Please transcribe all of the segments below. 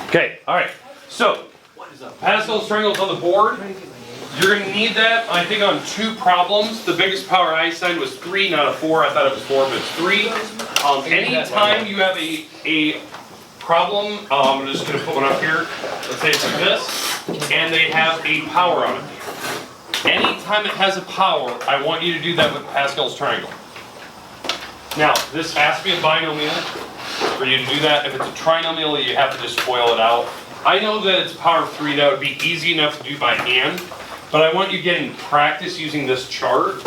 Okay, all right. So, Pascal's triangles on the board. You're going to need that, I think, on two problems. The biggest power I assigned was 3, not a 4. I thought it was 4, but it's 3. Anytime you have a problem, I'm just going to put one up here. Let's say it's like this, and they have a power on it. Anytime it has a power, I want you to do that with Pascal's triangle. Now, this has to be a binomial for you to do that. If it's a trinomial, you have to just FOIL it out. I know that it's power of 3. That would be easy enough to do by hand. But I want you getting practice using this chart,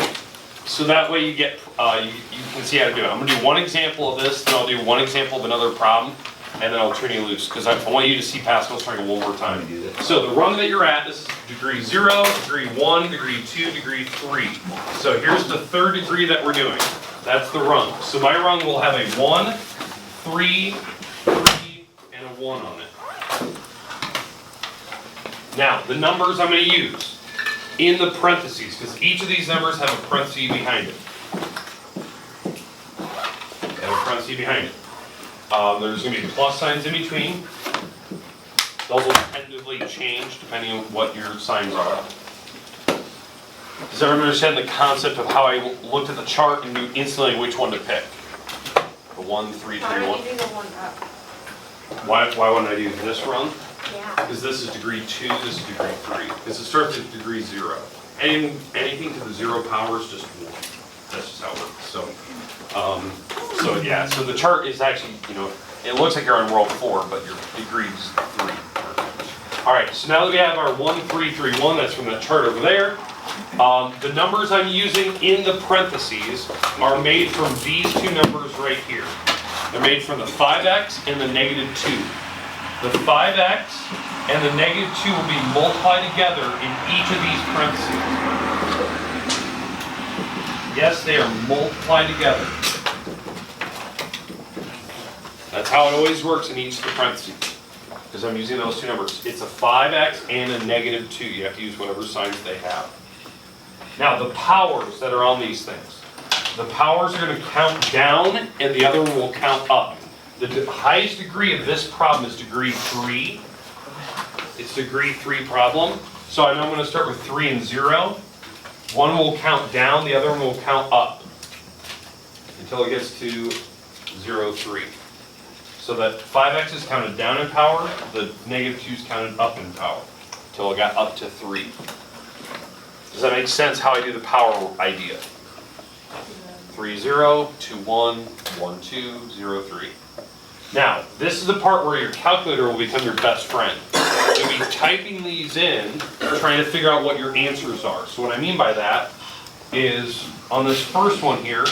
so that way you get you can see how to do it. I'm going to do one example of this, then I'll do one example of another problem, and then I'll turn you loose, because I want you to see Pascal's triangle one more time. So the rung that you're at, this is degree 0, degree 1, degree 2, degree 3. So here's the third degree that we're doing. That's the rung. So my rung will have a 1, 3, 3, and a 1 on it. Now, the numbers I'm going to use in the parentheses, because each of these numbers have a parenthesis behind it. They have a parenthesis behind it. There's going to be plus signs in between. Those will tentatively change depending on what your signs are. Does everyone understand the concept of how I looked at the chart and knew instantly which one to pick? The 1, 3, 3, 1. Why don't you do the 1 up? Why wouldn't I do this rung? Yeah. Because this is degree 2, this is degree 3. Because it starts at degree 0. Anything to the 0 power is just 1. That's just how it works. So yeah, so the chart is actually, it looks like you're on world 4, but your degree is 3. All right, so now that we have our 1, 3, 3, 1, that's from the chart over there. The numbers I'm using in the parentheses are made from these two numbers right here. They're made from the 5x and the negative 2. The 5x and the negative 2 will be multiplied together in each of these parentheses. Yes, they are multiplied together. That's how it always works in each of the parentheses, because I'm using those two numbers. It's a 5x and a negative 2. You have to use whatever signs they have. Now, the powers that are on these things. The powers are going to count down, and the other one will count up. The highest degree of this problem is degree 3. It's degree 3 problem. So I know I'm going to start with 3 and 0. One will count down, the other one will count up until it gets to 0, 3. So that 5x is counted down in power, the negative 2 is counted up in power until it got up to 3. Does that make sense how I do the power idea? 3, 0, 2, 1, 1, 2, 0, 3. Now, this is the part where your calculator will become your best friend. You'll be typing these in, trying to figure out what your answers are. So what I mean by that is, on this first one here,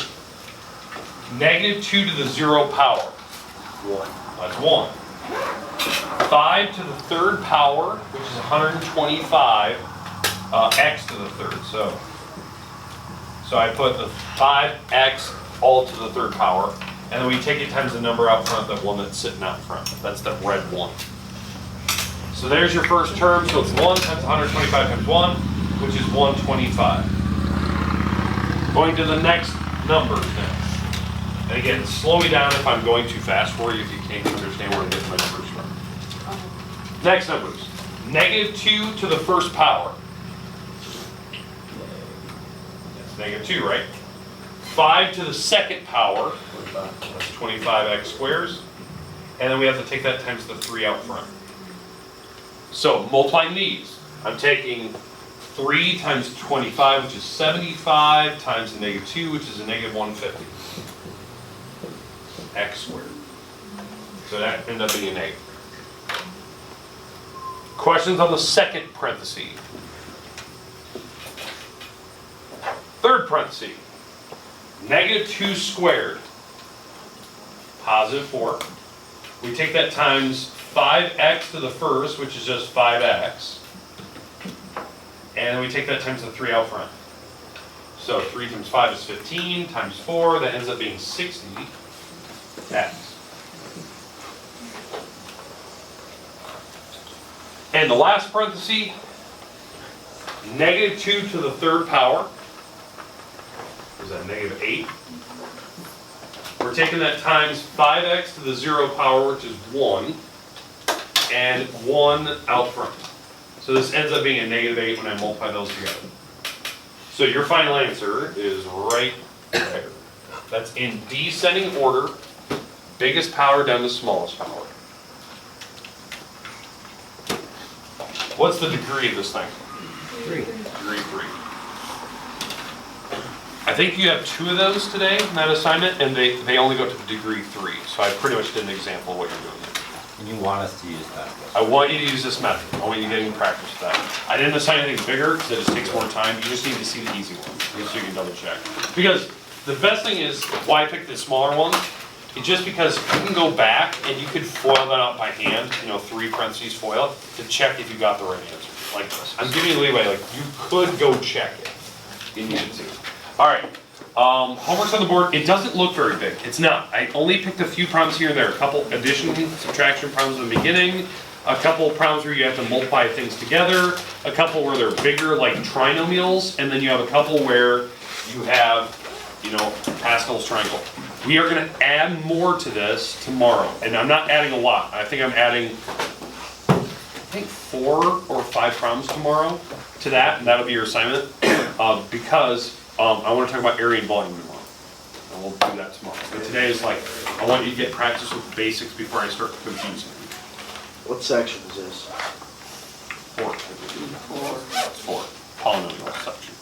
negative 2 to the 0 power. 1. That's 1. 5 to the third power, which is 125, x to the third. So I put the 5x all to the third power. And then we take it times the number out front, the one that's sitting out front. That's the red 1. So there's your first term. So it's 1 times 125 times 1, which is 125. Going to the next numbers now. And again, slow me down if I'm going too fast for you, if you can't understand where I'm getting my numbers from. Next numbers. Negative 2 to the first power. That's negative 2, right? 5 to the second power, that's 25x squares, and then we have to take that times the 3 out front. So multiplying these, I'm taking 3 times 25, which is 75, times the negative 2, which is a negative 150, x squared. So that ended up being a negative. Questions on the second parenthesis? Third parenthesis. Negative 2 squared, positive 4. We take that times 5x to the first, which is just 5x. And then we take that times the 3 out front. So 3 times 5 is 15, times 4, that ends up being 60x. And the last parenthesis, negative 2 to the third power. Is that negative 8? We're taking that times 5x to the 0 power, which is 1, and 1 out front. So this ends up being a -8 when I multiply those together. So your final answer is right there. That's in descending order, biggest power down to smallest power. What's the degree of this thing? 3. Degree 3. I think you have 2 of those today in that assignment, and they only go to degree 3. So I pretty much did an example of what you're doing. And you want us to use that? I want you to use this method. I want you to get in practice with that. I didn't assign anything bigger because it just takes more time. You just need to see the easy one so you can double check. Because the best thing is why I picked the smaller one. It's just because you can go back and you could foil that out by hand, 3 parentheses foil, to check if you got the right answer, like this. I'm giving you leeway, like you could go check it if you needed to. All right, homework's on the board. It doesn't look very big. It's not. I only picked a few problems here and there. A couple addition, subtraction problems in the beginning, a couple problems where you have to multiply things together, a couple where they're bigger, like trinomials, and then you have a couple where you have, Pascal's triangle. We are going to add more to this tomorrow, and I'm not adding a lot. I think I'm adding, 4 or 5 problems tomorrow to that, and that'll be your assignment, because I want to talk about area and volume tomorrow, and we'll do that tomorrow. But today is like, I want you to get practice with the basics before I start confusing you. What section is this? 4. It's 4. Polynomial section.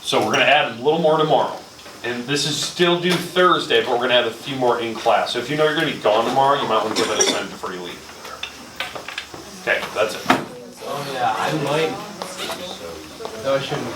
So we're going to add a little more tomorrow. And this is still due Thursday, but we're going to add a few more in class. So if you know you're going to be gone tomorrow, you might want to get that assignment before you leave. Okay, that's it. Oh yeah, I might. No, I shouldn't.